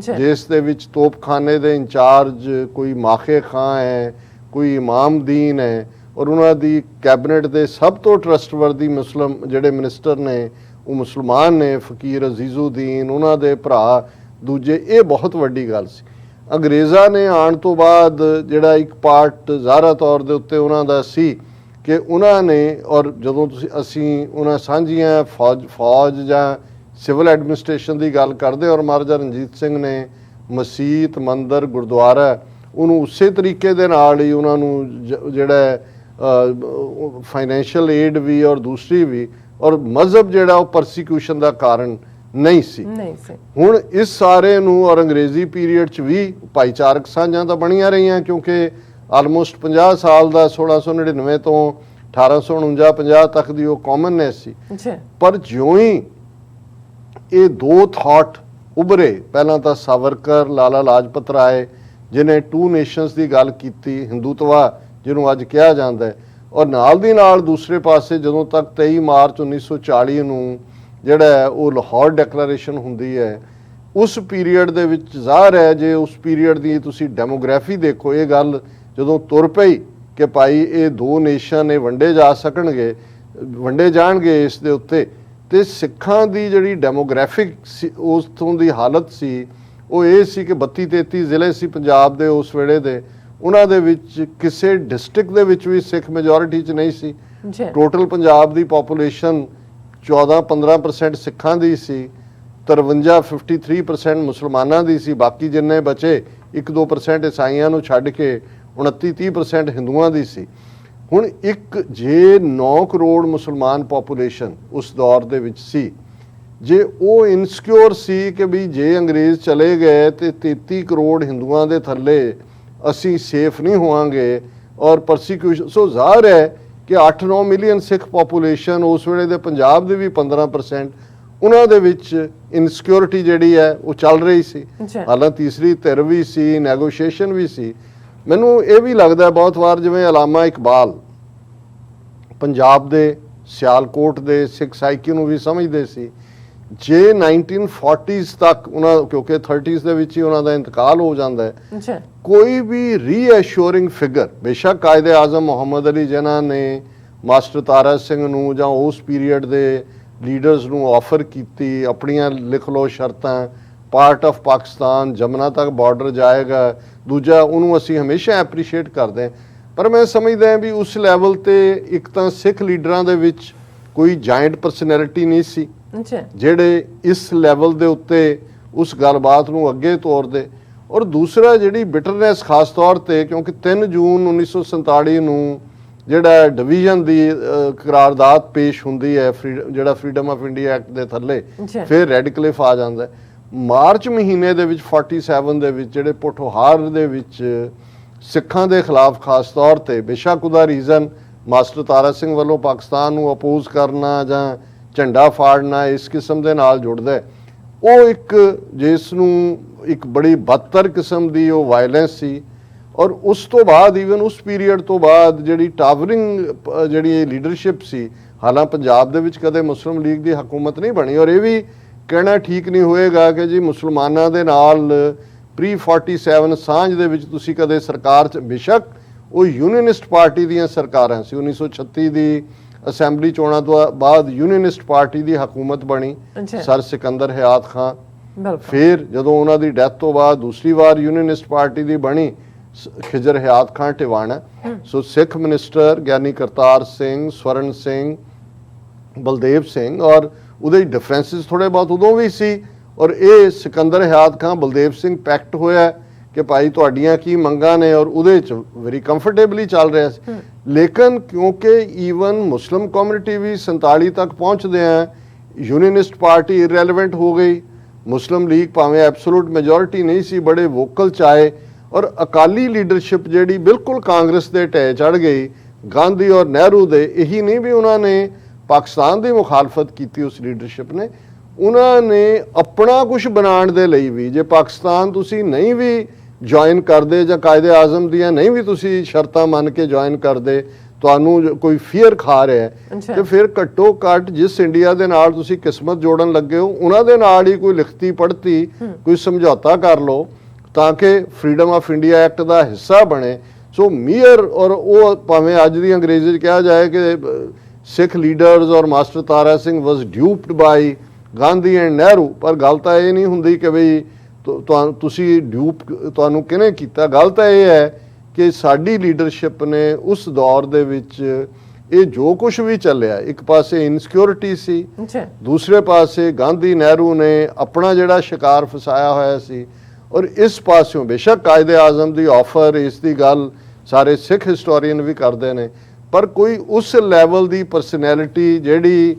ਜਿਸ ਦੇ ਵਿੱਚ ਤੋਪਖਾਨੇ ਦੇ ਇੰਚਾਰਜ ਕੋਈ ਮਾਖੇ ਖਾਂ ਹੈ, ਕੋਈ ਇਮਾਮਦੀਨ ਹੈ, ਔਰ ਉਹਨਾਂ ਦੀ ਕੈਬਨਿਟ ਦੇ ਸਭ ਤੋਂ ਟਰਸਟਵਰਦੀ ਮੁਸਲਮ ਜਿਹੜੇ ਮਿਨਿਸਟਰ ਨੇ ਉਹ ਮੁਸਲਮਾਨ ਨੇ, ਫਕੀਰ ਅਜ਼ੀਜ਼ੁਦੀਨ, ਉਹਨਾਂ ਦੇ ਭਰਾ ਦੂਜੇ। ਇਹ ਬਹੁਤ ਵੱਡੀ ਗੱਲ ਸੀ। ਅੰਗਰੇਜ਼ਾਂ ਨੇ ਆਉਣ ਤੋਂ ਬਾਅਦ ਜਿਹੜਾ ਇੱਕ ਪਾਰਟ ਜ਼ਾਹਰਾ ਤੌਰ ਦੇ ਉੱਤੇ ਉਹਨਾਂ ਦਾ ਸੀ ਕਿ ਉਹਨਾਂ ਨੇ, ਔਰ ਜਦੋਂ ਅਸੀਂ ਉਹਨਾਂ ਸਾਂਝੀਆਂ ਫੌਜ ਜਾਂ ਸਿਵਲ ਐਡਮਿਨਿਸਟ੍ਰੇਸ਼ਨ ਦੀ ਗੱਲ ਕਰਦੇ, ਔਰ ਮਹਾਰਾਜਾ ਰਣਜੀਤ ਸਿੰਘ ਨੇ ਮਸੀਤ, ਮੰਦਰ, ਗੁਰਦੁਆਰਾ ਉਹਨੂੰ ਉਸੇ ਤਰੀਕੇ ਦੇ ਨਾਲ ਹੀ ਉਹਨਾਂ ਨੂੰ ਜਿਹੜਾ ਫਾਈਨੈਂਸ਼ੀਅਲ ਏਡ ਵੀ ਔਰ ਦੂਸਰੀ ਵੀ, ਔਰ ਮਜ਼ਹਬ ਜਿਹੜਾ ਉਹ ਪਰਸੀਕਿਊਸ਼ਨ ਦਾ ਕਾਰਨ ਨਹੀਂ ਸੀ। ਹੁਣ ਇਸ ਸਾਰੇ ਨੂੰ ਔਰ ਅੰਗਰੇਜ਼ੀ ਪੀਰੀਅਡ 'ਚ ਵੀ ਭਾਈਚਾਰਕ ਸਾਂਝਾਂ ਤਾਂ ਬਣੀਆਂ ਰਹੀਆਂ, ਕਿਉਂਕਿ ਆਲਮੋਸਟ 50 ਸਾਲ ਦਾ 1699 ਤੋਂ 1849-50 ਤੱਕ ਦੀ ਉਹ ਕਾਮਨਨੈਸ ਸੀ। ਪਰ ਜਿਉਂ ਹੀ ਇਹ ਦੋ ਥਾਟ ਉਭਰੇ, ਪਹਿਲਾਂ ਤਾਂ ਸਾਵਰਕਰ, ਲਾਲਾ ਲਾਜਪਤ ਰਾਏ ਜਿਹਨੇ ਟੂ ਨੇਸ਼ਨਸ ਦੀ ਗੱਲ ਕੀਤੀ, ਹਿੰਦੂਤਵਾ ਜਿਹਨੂੰ ਅੱਜ ਕਿਹਾ ਜਾਂਦਾ ਹੈ, ਔਰ ਨਾਲ ਦੀ ਨਾਲ ਦੂਸਰੇ ਪਾਸੇ ਜਦੋਂ ਤੱਕ 23 ਮਾਰਚ 1940 ਨੂੰ ਜਿਹੜਾ ਉਹ ਲਾਹੌਰ ਡੈਕਲੇਰੇਸ਼ਨ ਹੁੰਦੀ ਹੈ, ਉਸ ਪੀਰੀਅਡ ਦੇ ਵਿੱਚ ਜ਼ਾਹਰ ਹੈ, ਜੇ ਉਸ ਪੀਰੀਅਡ ਦੀ ਤੁਸੀਂ ਡੈਮੋਗ੍ਰਾਫੀ ਦੇਖੋ, ਇਹ ਗੱਲ ਜਦੋਂ ਤੁਰ ਪਈ ਕਿ ਭਾਈ ਇਹ ਦੋ ਨੇਸ਼ਨ ਇਹ ਵੰਡੇ ਜਾਣਗੇ ਇਸ ਦੇ ਉੱਤੇ, ਤੇ ਸਿੱਖਾਂ ਦੀ ਜਿਹੜੀ ਡੈਮੋਗ੍ਰਾਫਿਕ ਉਸ ਤੋਂ ਦੀ ਹਾਲਤ ਸੀ ਉਹ ਇਹ ਸੀ ਕਿ 32-33 ਜ਼ਿਲ੍ਹੇ ਸੀ ਪੰਜਾਬ ਦੇ ਉਸ ਵੇਲੇ ਦੇ, ਉਹਨਾਂ ਦੇ ਵਿੱਚ ਕਿਸੇ ਡਿਸਟ੍ਰਿਕਟ ਦੇ ਵਿੱਚ ਵੀ ਸਿੱਖ ਮੈਜੋਰਿਟੀ 'ਚ ਨਹੀਂ ਸੀ। ਟੋਟਲ ਪੰਜਾਬ ਦੀ ਪਾਪੂਲੇਸ਼ਨ 14-15% ਸਿੱਖਾਂ ਦੀ ਸੀ, 53-53% ਮੁਸਲਮਾਨਾਂ ਦੀ ਸੀ, ਬਾਕੀ ਜਿੰਨੇ ਬਚੇ 1-2% ਈਸਾਈਆਂ ਨੂੰ ਛੱਡ ਕੇ 29-30% ਹਿੰਦੂਆਂ ਦੀ ਸੀ। ਹੁਣ ਇੱਕ ਜੇ 9 ਕਰੋੜ ਮੁਸਲਮਾਨ ਪਾਪੂਲੇਸ਼ਨ ਉਸ ਦੌਰ ਦੇ ਵਿੱਚ ਸੀ, ਜੇ ਉਹ ਇਨਸਿਕਿਉਰ ਸੀ ਕਿ ਵੀ ਜੇ ਅੰਗਰੇਜ਼ ਚਲੇ ਗਏ ਤੇ 33 ਕਰੋੜ ਹਿੰਦੂਆਂ ਦੇ ਥੱਲੇ ਅਸੀਂ ਸੇਫ ਨਹੀਂ ਹੋਵਾਂਗੇ ਔਰ ਪਰਸੀਕਿਊਸ਼ਨ, ਸੋ ਜ਼ਾਹਰ ਹੈ ਕਿ 8-9 ਮਿਲੀਅਨ ਸਿੱਖ ਪਾਪੂਲੇਸ਼ਨ ਉਸ ਵੇਲੇ ਦੇ ਪੰਜਾਬ ਦੇ ਵੀ 15%, ਉਹਨਾਂ ਦੇ ਵਿੱਚ ਇਨਸਿਕਿਉਰਿਟੀ ਜਿਹੜੀ ਹੈ ਉਹ ਚੱਲ ਰਹੀ ਸੀ। ਹਾਲਾਂਕਿ ਤੀਸਰੀ ਧਿਰ ਵੀ ਸੀ, ਨੈਗੋਸ਼ੀਏਸ਼ਨ ਵੀ ਸੀ। ਮੈਨੂੰ ਇਹ ਵੀ ਲੱਗਦਾ ਬਹੁਤ ਵਾਰ ਜਿਵੇਂ ਅਲਾਮਾ ਇਕਬਾਲ ਪੰਜਾਬ ਦੇ ਸਿਆਲਕੋਟ ਦੇ ਸਿੱਖ ਸਾਈਕੀ ਨੂੰ ਵੀ ਸਮਝਦੇ ਸੀ, ਜੇ 1940s ਤੱਕ ਉਹਨਾਂ, ਕਿਉਂਕਿ 30s ਦੇ ਵਿੱਚ ਹੀ ਉਹਨਾਂ ਦਾ ਇੰਤਕਾਲ ਹੋ ਜਾਂਦਾ ਹੈ, ਕੋਈ ਵੀ ਰੀਐਸ਼ੋਰਿੰਗ ਫਿਗਰ, ਬੇਸ਼ੱਕ ਕਾਇਦੇ ਆਜ਼ਮ ਮੁਹੰਮਦ ਅਲੀ ਜਿਨ੍ਹਾਂ ਨੇ ਮਾਸਟਰ ਤਾਰਾ ਸਿੰਘ ਨੂੰ ਜਾਂ ਉਸ ਪੀਰੀਅਡ ਦੇ ਲੀਡਰਸ ਨੂੰ ਆਫਰ ਕੀਤੀ ਆਪਣੀਆਂ ਲਿਖ ਲਓ ਸ਼ਰਤਾਂ, ਪਾਰਟ ਆਫ ਪਾਕਿਸਤਾਨ, ਜਮਨਾ ਤੱਕ ਬਾਰਡਰ ਜਾਏਗਾ, ਦੂਜਾ ਉਹਨੂੰ ਅਸੀਂ ਹਮੇਸ਼ਾ ਐਪਰੀਸ਼ੀਏਟ ਕਰਦੇ ਹਾਂ, ਪਰ ਮੈਂ ਸਮਝਦਾ ਹਾਂ ਵੀ ਉਸ ਲੈਵਲ ਤੇ ਇੱਕ ਤਾਂ ਸਿੱਖ ਲੀਡਰਾਂ ਦੇ ਵਿੱਚ ਕੋਈ ਜਾਇੰਟ ਪਰਸਨੈਲਿਟੀ ਨਹੀਂ ਸੀ ਜਿਹੜੇ ਇਸ ਲੈਵਲ ਦੇ ਉੱਤੇ ਉਸ ਗੱਲਬਾਤ ਨੂੰ ਅੱਗੇ ਤੋਰਦੇ, ਔਰ ਦੂਸਰਾ ਜਿਹੜੀ ਬਿਟਰਨੈਸ ਖਾਸ ਤੌਰ ਤੇ, ਕਿਉਂਕਿ 3 ਜੂਨ 1947 ਨੂੰ ਜਿਹੜਾ ਡਿਵੀਜ਼ਨ ਦੀ ਕਰਾਰਦਾਦ ਪੇਸ਼ ਹੁੰਦੀ ਹੈ, ਜਿਹੜਾ ਫਰੀडम ਆਫ ਇੰਡੀਆ ਐਕਟ ਦੇ ਥੱਲੇ, ਫਿਰ ਰੈਡਕਲਿਫ ਆ ਜਾਂਦਾ। ਮਾਰਚ ਮਹੀਨੇ ਦੇ ਵਿੱਚ 47 ਦੇ ਵਿੱਚ ਜਿਹੜੇ ਪੋਠੋਹਾਰ ਦੇ ਵਿੱਚ ਸਿੱਖਾਂ ਦੇ ਖਿਲਾਫ ਖਾਸ ਤੌਰ ਤੇ, ਬੇਸ਼ੱਕ ਉਹਦਾ ਰੀਜ਼ਨ ਮਾਸਟਰ ਤਾਰਾ ਸਿੰਘ ਵੱਲੋਂ ਪਾਕਿਸਤਾਨ ਨੂੰ ਅਪੋਜ਼ ਕਰਨਾ ਜਾਂ ਝੰਡਾ ਫਾੜਨਾ ਇਸ ਕਿਸਮ ਦੇ ਨਾਲ ਜੁੜਦਾ, ਉਹ ਇੱਕ ਜਿਸ ਨੂੰ ਇੱਕ ਬੜੀ ਬਦਤਰ ਕਿਸਮ ਦੀ ਉਹ ਵਾਇਲੈਂਸ ਸੀ। ਔਰ ਉਸ ਤੋਂ ਬਾਅਦ ਈਵਨ ਉਸ ਪੀਰੀਅਡ ਤੋਂ ਬਾਅਦ ਜਿਹੜੀ ਟਾਵਰਿੰਗ ਜਿਹੜੀ ਲੀਡਰਸ਼ਿਪ ਸੀ, ਹਾਲਾਂਕਿ ਪੰਜਾਬ ਦੇ ਵਿੱਚ ਕਦੇ ਮੁਸਲਿਮ ਲੀਗ ਦੀ ਹਕੂਮਤ ਨਹੀਂ ਬਣੀ, ਔਰ ਇਹ ਵੀ ਕਹਿਣਾ ਠੀਕ ਨਹੀਂ ਹੋਏਗਾ ਕਿ ਜੀ ਮੁਸਲਮਾਨਾਂ ਦੇ ਨਾਲ ਪ੍ਰੀ 47 ਸਾਂਝ ਦੇ ਵਿੱਚ ਤੁਸੀਂ ਕਦੇ ਸਰਕਾਰ 'ਚ, ਬੇਸ਼ੱਕ ਉਹ ਯੂਨੀਅਨਿਸਟ ਪਾਰਟੀ ਦੀਆਂ ਸਰਕਾਰਾਂ ਸੀ, 1936 ਦੀ ਅਸੈਂਬਲੀ ਚੋਣਾਂ ਤੋਂ ਬਾਅਦ ਯੂਨੀਅਨਿਸਟ ਪਾਰਟੀ ਦੀ ਹਕੂਮਤ ਬਣੀ, ਸਰ ਸਿਕੰਦਰ ਹਯਾਤ ਖਾਂ, ਫਿਰ ਜਦੋਂ ਉਹਨਾਂ ਦੀ ਡੈਥ ਤੋਂ ਬਾਅਦ ਦੂਸਰੀ ਵਾਰ ਯੂਨੀਅਨਿਸਟ ਪਾਰਟੀ ਦੀ ਬਣੀ ਖਿਜਰ ਹਯਾਤ ਖਾਂ ਟਿਵਾਣਾ। ਸੋ ਸਿੱਖ ਮਿਨਿਸਟਰ ਗਿਆਨੀ ਕਰਤਾਰ ਸਿੰਘ, ਸਵਰਨ ਸਿੰਘ, ਬਲਦੇਵ ਸਿੰਘ, ਔਰ ਉਹਦੇ ਡਿਫਰੈਂਸਿਸ ਥੋੜੇ ਬਹੁਤ ਉਦੋਂ ਵੀ ਸੀ, ਔਰ ਇਹ ਸਿਕੰਦਰ ਹਯਾਤ ਖਾਂ ਬਲਦੇਵ ਸਿੰਘ ਪੈਕਟ ਹੋਇਆ ਕਿ ਭਾਈ ਤੁਹਾਡੀਆਂ ਕੀ ਮੰਗਾਂ ਨੇ, ਔਰ ਉਹਦੇ 'ਚ ਵੈਰੀ ਕੰਫਰਟੇਬਲੀ ਚੱਲ ਰਿਹਾ ਸੀ। ਲੇਕਿਨ ਕਿਉਂਕਿ ਈਵਨ ਮੁਸਲਿਮ ਕਮਿਊਨਿਟੀ ਵੀ 47 ਤੱਕ ਪਹੁੰਚਦੇ ਆ, ਯੂਨੀਅਨਿਸਟ ਪਾਰਟੀ ਇਰੈਲੇਵੈਂਟ ਹੋ ਗਈ, ਮੁਸਲਿਮ ਲੀਗ ਭਾਵੇਂ ਐਬਸੋਲੂਟ ਮੈਜੋਰਿਟੀ ਨਹੀਂ ਸੀ, ਬੜੇ ਵੋਕਲ ਚਾਏ, ਔਰ ਅਕਾਲੀ ਲੀਡਰਸ਼ਿਪ ਜਿਹੜੀ ਬਿਲਕੁਲ ਕਾਂਗਰਸ ਦੇ ਢਹਿ ਚੜ੍ਹ ਗਈ, ਗਾਂਧੀ ਔਰ ਨਹਿਰੂ ਦੇ, ਇਹੀ ਨਹੀਂ ਵੀ ਉਹਨਾਂ ਨੇ ਪਾਕਿਸਤਾਨ ਦੀ ਮੁਖਾਲਫਤ ਕੀਤੀ ਉਸ ਲੀਡਰਸ਼ਿਪ ਨੇ, ਉਹਨਾਂ ਨੇ ਆਪਣਾ ਕੁਝ ਬਣਾਉਣ ਦੇ ਲਈ ਵੀ, ਜੇ ਪਾਕਿਸਤਾਨ ਤੁਸੀਂ ਨਹੀਂ ਵੀ ਜੁਆਇਨ ਕਰਦੇ ਜਾਂ ਕਾਇਦੇ ਆਜ਼ਮ ਦੀਆਂ ਨਹੀਂ ਵੀ ਤੁਸੀਂ ਸ਼ਰਤਾਂ ਮੰਨ ਕੇ ਜੁਆਇਨ ਕਰਦੇ, ਤੁਹਾਨੂੰ ਕੋਈ ਫੀਅਰ ਖਾ ਰਿਹਾ ਹੈ, ਤੇ ਫਿਰ ਘੱਟੋ ਘੱਟ ਜਿਸ ਇੰਡੀਆ ਦੇ ਨਾਲ ਤੁਸੀਂ ਕਿਸਮਤ ਜੋੜਨ ਲੱਗੇ ਹੋ ਉਹਨਾਂ ਦੇ ਨਾਲ ਹੀ ਕੋਈ ਲਿਖਤੀ ਪੜ੍ਹਤੀ ਕੋਈ ਸਮਝੌਤਾ ਕਰ ਲਓ ਤਾਂ ਕਿ ਫਰੀडम ਆਫ ਇੰਡੀਆ ਐਕਟ ਦਾ ਹਿੱਸਾ ਬਣੇ। ਸੋ ਮੀਅਰ ਔਰ ਉਹ ਭਾਵੇਂ ਅੱਜ ਦੀ ਅੰਗਰੇਜ਼ੀ 'ਚ ਕਿਹਾ ਜਾਏ ਕਿ ਸਿੱਖ ਲੀਡਰਸ ਔਰ master Tara Singh was duped by Gandhi and Nehru, ਪਰ ਗੱਲ ਤਾਂ ਇਹ ਨਹੀਂ ਹੁੰਦੀ ਕਿ ਬਈ ਤੁਸੀਂ ਡਿਊਪ ਤੁਹਾਨੂੰ ਕਿਹਨੇ ਕੀਤਾ। ਗੱਲ ਤਾਂ ਇਹ ਹੈ ਕਿ ਸਾਡੀ ਲੀਡਰਸ਼ਿਪ ਨੇ ਉਸ ਦੌਰ ਦੇ ਵਿੱਚ ਇਹ ਜੋ ਕੁਝ ਵੀ ਚੱਲਿਆ, ਇੱਕ ਪਾਸੇ ਇਨਸਿਕਿਉਰਿਟੀ ਸੀ, ਦੂਸਰੇ ਪਾਸੇ ਗਾਂਧੀ ਨਹਿਰੂ ਨੇ ਆਪਣਾ ਜਿਹੜਾ ਸ਼ਿਕਾਰ ਫਸਾਇਆ ਹੋਇਆ ਸੀ, ਔਰ ਇਸ ਪਾਸਿਓਂ ਬੇਸ਼ੱਕ ਕਾਇਦੇ ਆਜ਼ਮ ਦੀ ਆਫਰ, ਇਸ ਦੀ ਗੱਲ ਸਾਰੇ ਸਿੱਖ ਹਿਸਟੋਰੀਅਨ ਵੀ ਕਰਦੇ ਨੇ, ਪਰ ਕੋਈ ਉਸ ਲੈਵਲ ਦੀ ਪਰਸਨੈਲਿਟੀ ਜਿਹੜੀ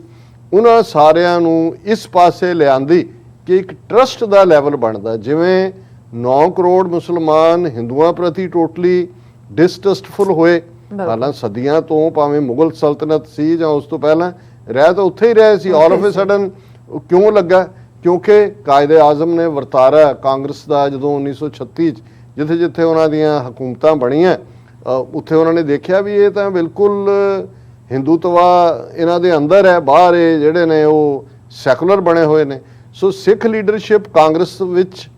ਉਹਨਾਂ ਸਾਰਿਆਂ ਨੂੰ ਇਸ ਪਾਸੇ ਲਿਆਂਦੀ ਕਿ ਇੱਕ ਟਰਸਟ ਦਾ ਲੈਵਲ ਬਣਦਾ। ਜਿਵੇਂ 9 ਕਰੋੜ ਮੁਸਲਮਾਨ ਹਿੰਦੂਆਂ ਪ੍ਰਤੀ ਟੋਟਲੀ ਡਿਸਟਰਸਟਫੁਲ ਹੋਏ, ਹਾਲਾਂ ਸਦੀਆਂ ਤੋਂ, ਭਾਵੇਂ ਮੁਗਲ ਸਲਤਨਤ ਸੀ ਜਾਂ ਉਸ ਤੋਂ ਪਹਿਲਾਂ, ਰਹਿ ਤਾਂ ਉੱਥੇ ਹੀ ਰਹੇ ਸੀ। ਆਲ ਆਫ ਏ ਸਡਨ ਕਿਉਂ ਲੱਗਾ? ਕਿਉਂਕਿ ਕਾਇਦੇ ਆਜ਼ਮ ਨੇ ਵਰਤਾਰਾ ਕਾਂਗਰਸ ਦਾ ਜਦੋਂ 1936 'ਚ ਜਿੱਥੇ ਜਿੱਥੇ ਉਹਨਾਂ ਦੀਆਂ ਹਕੂਮਤਾਂ ਬਣੀਆਂ ਉੱਥੇ ਉਹਨਾਂ ਨੇ ਦੇਖਿਆ ਵੀ ਇਹ ਤਾਂ ਬਿਲਕੁਲ ਹਿੰਦੂਤਵਾ ਇਹਨਾਂ ਦੇ ਅੰਦਰ ਹੈ, ਬਾਹਰ ਇਹ ਜਿਹੜੇ ਨੇ ਉਹ ਸੈਕੂਲਰ ਬਣੇ ਹੋਏ ਨੇ। ਸੋ ਸਿੱਖ ਲੀਡਰਸ਼ਿਪ ਕਾਂਗਰਸ ਵਿੱਚ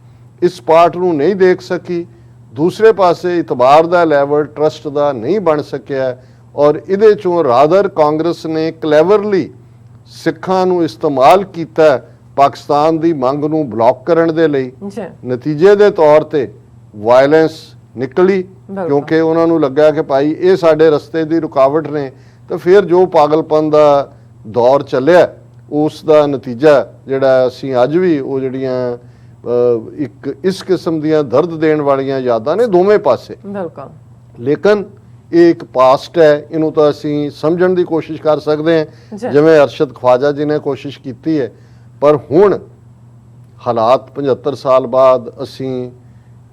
ਇਸ ਪਾਰਟ ਨੂੰ ਨਹੀਂ ਦੇਖ ਸਕੀ, ਦੂਸਰੇ ਪਾਸੇ ਇਤਬਾਰ ਦਾ ਲੈਵਲ ਟਰਸਟ ਦਾ ਨਹੀਂ ਬਣ ਸਕਿਆ, ਔਰ ਇਹਦੇ ਚੋਂ ਰਾਦਰ ਕਾਂਗਰਸ ਨੇ ਕਲੈਵਰਲੀ ਸਿੱਖਾਂ ਨੂੰ ਇਸਤੇਮਾਲ ਕੀਤਾ ਪਾਕਿਸਤਾਨ ਦੀ ਮੰਗ ਨੂੰ ਬਲੌਕ ਕਰਨ ਦੇ ਲਈ। ਨਤੀਜੇ ਦੇ ਤੌਰ ਤੇ ਵਾਇਲੈਂਸ ਨਿਕਲੀ ਕਿਉਂਕਿ ਉਹਨਾਂ ਨੂੰ ਲੱਗਾ ਕਿ ਭਾਈ ਇਹ ਸਾਡੇ ਰਸਤੇ ਦੀ ਰੁਕਾਵਟ ਨੇ, ਤਾਂ ਫਿਰ ਜੋ ਪਾਗਲਪਨ ਦਾ ਦੌਰ ਚੱਲਿਆ ਉਸ ਦਾ ਨਤੀਜਾ ਜਿਹੜਾ ਅਸੀਂ ਅੱਜ ਵੀ ਉਹ ਜਿਹੜੀਆਂ ਇੱਕ ਇਸ ਕਿਸਮ ਦੀਆਂ ਦਰਦ ਦੇਣ ਵਾਲੀਆਂ ਯਾਦਾਂ ਨੇ ਦੋਵੇਂ ਪਾਸੇ। ਲੇਕਿਨ ਇਹ ਇੱਕ ਪਾਸਟ ਹੈ, ਇਹਨੂੰ ਤਾਂ ਅਸੀਂ ਸਮਝਣ ਦੀ ਕੋਸ਼ਿਸ਼ ਕਰ ਸਕਦੇ ਹਾਂ ਜਿਵੇਂ ਅਰਸ਼ਦ ਖਵਾਜਾ ਜੀ ਨੇ ਕੋਸ਼ਿਸ਼ ਕੀਤੀ ਹੈ, ਪਰ ਹੁਣ ਹਾਲਾਤ 75 ਸਾਲ ਬਾਅਦ ਅਸੀਂ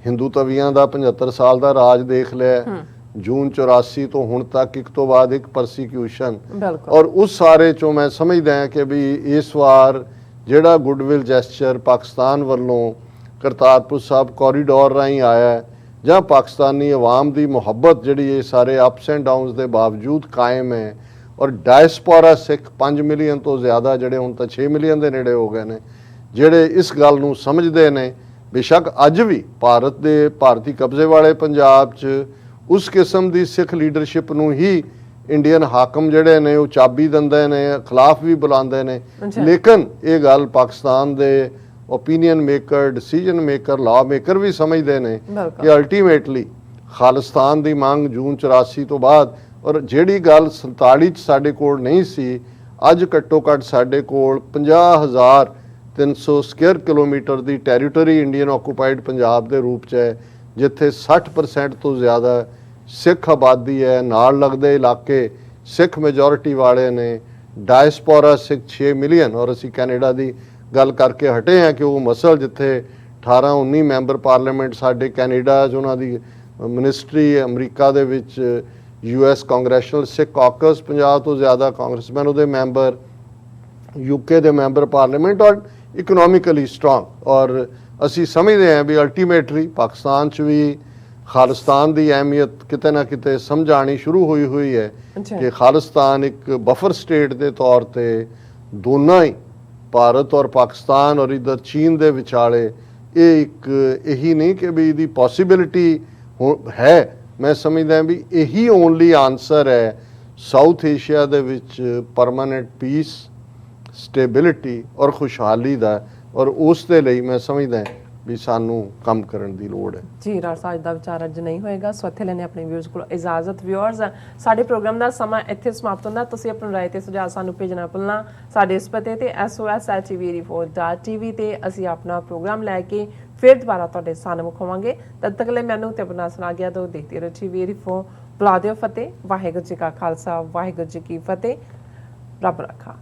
ਹਿੰਦੂ ਤਵੀਆਂ ਦਾ 75 ਸਾਲ ਦਾ ਰਾਜ ਦੇਖ ਲਿਆ, ਜੂਨ 84 ਤੋਂ ਹੁਣ ਤੱਕ ਇੱਕ ਤੋਂ ਬਾਅਦ ਇੱਕ ਪਰਸੀਕਿਊਸ਼ਨ, ਔਰ ਉਸ ਸਾਰੇ ਚੋਂ ਮੈਂ ਸਮਝਦਾ ਹਾਂ ਕਿ ਵੀ ਇਸ ਵਾਰ ਜਿਹੜਾ ਗੁੱਡਵਿਲ ਜੈਸਚਰ ਪਾਕਿਸਤਾਨ ਵੱਲੋਂ ਕਰਤਾਰਪੁਰ ਸਾਹਿਬ ਕੋਰੀਡੋਰ ਰਾਹੀਂ ਆਇਆ ਜਾਂ ਪਾਕਿਸਤਾਨੀ ਆਵਾਮ ਦੀ ਮੁਹੱਬਤ ਜਿਹੜੀ ਇਹ ਸਾਰੇ ਅਪਸ ਐਂਡ ਡਾਊਨਸ ਦੇ ਬਾਵਜੂਦ ਕਾਇਮ ਹੈ, ਔਰ ਡਾਇਸਪੋਰਾ ਸਿੱਖ 5 ਮਿਲੀਅਨ ਤੋਂ ਜ਼ਿਆਦਾ ਜਿਹੜੇ ਹੁਣ ਤਾਂ 6 ਮਿਲੀਅਨ ਦੇ ਨੇੜੇ ਹੋ ਗਏ ਨੇ, ਜਿਹੜੇ ਇਸ ਗੱਲ ਨੂੰ ਸਮਝਦੇ ਨੇ। ਬੇਸ਼ੱਕ ਅੱਜ ਵੀ ਭਾਰਤ ਦੇ ਭਾਰਤੀ ਕਬਜ਼ੇ ਵਾਲੇ ਪੰਜਾਬ 'ਚ ਉਸ ਕਿਸਮ ਦੀ ਸਿੱਖ ਲੀਡਰਸ਼ਿਪ ਨੂੰ ਹੀ ਇੰਡੀਅਨ ਹਾਕਮ ਜਿਹੜੇ ਨੇ ਉਹ ਚਾਬੀ ਦਿੰਦੇ ਨੇ, ਖਿਲਾਫ ਵੀ ਬੁਲਾਉਂਦੇ ਨੇ, ਲੇਕਿਨ ਇਹ ਗੱਲ ਪਾਕਿਸਤਾਨ ਦੇ ਓਪੀਨੀਅਨ ਮੇਕਰ, ਡਿਸੀਜਨ ਮੇਕਰ, ਲਾ ਮੇਕਰ ਵੀ ਸਮਝਦੇ ਨੇ ਕਿ ਅਲਟੀਮੇਟਲੀ ਖਾਲਿਸਤਾਨ ਦੀ ਮੰਗ ਜੂਨ 84 ਤੋਂ ਬਾਅਦ, ਔਰ ਜਿਹੜੀ ਗੱਲ 47 'ਚ ਸਾਡੇ ਕੋਲ ਨਹੀਂ ਸੀ, ਅੱਜ ਘੱਟੋ ਘੱਟ ਸਾਡੇ ਕੋਲ 50,300 ਸਕੁਅਰ ਕਿਲੋਮੀਟਰ ਦੀ ਟੈਰੀਟਰੀ ਇੰਡੀਅਨ ਆਕੂਪਾਈਡ ਪੰਜਾਬ ਦੇ ਰੂਪ 'ਚ ਹੈ, ਜਿੱਥੇ 60% ਤੋਂ ਜ਼ਿਆਦਾ ਸਿੱਖ ਆਬਾਦੀ ਹੈ, ਨਾਲ ਲੱਗਦੇ ਇਲਾਕੇ ਸਿੱਖ ਮੈਜੋਰਿਟੀ ਵਾਲੇ ਨੇ, ਡਾਇਸਪੋਰਾ ਸਿੱਖ 6 ਮਿਲੀਅਨ, ਔਰ ਅਸੀਂ ਕੈਨੇਡਾ ਦੀ ਗੱਲ ਕਰਕੇ ਹਟੇ ਹਾਂ ਕਿ ਉਹ ਮਸਲ ਜਿੱਥੇ 18-19 ਮੈਂਬਰ ਪਾਰਲੀਮੈਂਟ ਸਾਡੇ ਕੈਨੇਡਾ 'ਚ ਉਹਨਾਂ ਦੀ ਮਿਨਿਸਟਰੀ, ਅਮਰੀਕਾ ਦੇ ਵਿੱਚ US ਕਾਂਗਰੈਸ਼ਨਲ ਸਿੱਖ ਕਾਕਸ 50 ਤੋਂ ਜ਼ਿਆਦਾ ਕਾਂਗਰਸਮੈਨ ਉਹਦੇ ਮੈਂਬਰ, UK ਦੇ ਮੈਂਬਰ ਪਾਰਲੀਮੈਂਟ, ਔਰ ਇਕਨੋਮਿਕਲੀ ਸਟਰੋਂਗ। ਔਰ ਅਸੀਂ ਸਮਝਦੇ ਹਾਂ ਵੀ ਅਲਟੀਮੇਟਲੀ ਪਾਕਿਸਤਾਨ 'ਚ ਵੀ ਖਾਲਿਸਤਾਨ ਦੀ ਅਹਿਮੀਅਤ ਕਿਤੇ ਨਾ ਕਿਤੇ ਸਮਝ ਆਉਣੀ ਸ਼ੁਰੂ ਹੋਈ ਹੈ ਕਿ ਖਾਲਿਸਤਾਨ ਇੱਕ ਬਫਰ ਸਟੇਟ ਦੇ ਤੌਰ ਤੇ ਦੋਨਾਂ ਹੀ ਭਾਰਤ ਔਰ ਪਾਕਿਸਤਾਨ ਔਰ ਇਧਰ ਚੀਨ ਦੇ ਵਿਚਾਲੇ ਇਹ ਇੱਕ ਇਹੀ ਨਹੀਂ ਕਿ ਵੀ ਇਹਦੀ ਪੋਸੀਬਿਲਿਟੀ ਹੈ, ਮੈਂ ਸਮਝਦਾ ਵੀ ਇਹੀ ਓਨਲੀ ਆਨਸਰ ਹੈ ਸਾਊਥ ਏਸ਼ੀਆ ਦੇ ਵਿੱਚ ਪਰਮਾਨੈਂਟ ਪੀਸ, ਸਟੇਬਿਲਿਟੀ ਔਰ ਖੁਸ਼ਹਾਲੀ ਦਾ, ਔਰ ਉਸ ਦੇ ਲਈ ਮੈਂ ਸਮਝਦਾ ਵੀ ਸਾਨੂੰ ਕੰਮ ਕਰਨ ਦੀ ਲੋੜ ਹੈ। ਜੀ ਰਾਜ ਅੱਜ ਦਾ ਵਿਚਾਰ ਅੱਜ ਨਹੀਂ ਹੋਏਗਾ, ਸੋ ਇੱਥੇ ਲੈਣੇ ਆਪਣੇ ਵਿਊਜ਼ ਕੋਲ ਇਜਾਜ਼ਤ। ਵਿਊਅਰਸ, ਸਾਡੇ ਪ੍ਰੋਗਰਾਮ ਦਾ ਸਮਾਂ ਇੱਥੇ ਸਮਾਪਤ ਹੁੰਦਾ। ਤੁਸੀਂ ਆਪਣੀ ਰਾਏ ਤੇ ਸੁਝਾਅ ਸਾਨੂੰ ਭੇਜਣਾ ਭੁੱਲਣਾ ਸਾਡੇ ਇਸ ਪਤੇ ਤੇ sos@tvrefour.tv ਤੇ ਅਸੀਂ ਆਪਣਾ ਪ੍ਰੋਗਰਾਮ ਲੈ ਕੇ ਫਿਰ ਦੁਬਾਰਾ ਤੁਹਾਡੇ ਸਾਹਮਣੇ ਹੋਵਾਂਗੇ। ਤਦ ਤੱਕ ਲਈ ਮੈਨੂੰ ਤੇ ਆਪਣਾ ਸੁਣਾ ਗਿਆ ਤੋਂ ਦੇਖਦੇ ਰਹੋ TV4। ਬੁਲਾ ਦਿਓ ਫਤਿਹ। ਵਾਹਿਗੁਰੂ ਜੀ ਕਾ ਖਾਲਸਾ, ਵਾਹਿਗੁਰੂ ਜੀ ਕੀ ਫਤਿਹ। ਰੱਬ ਰੱਖਾ।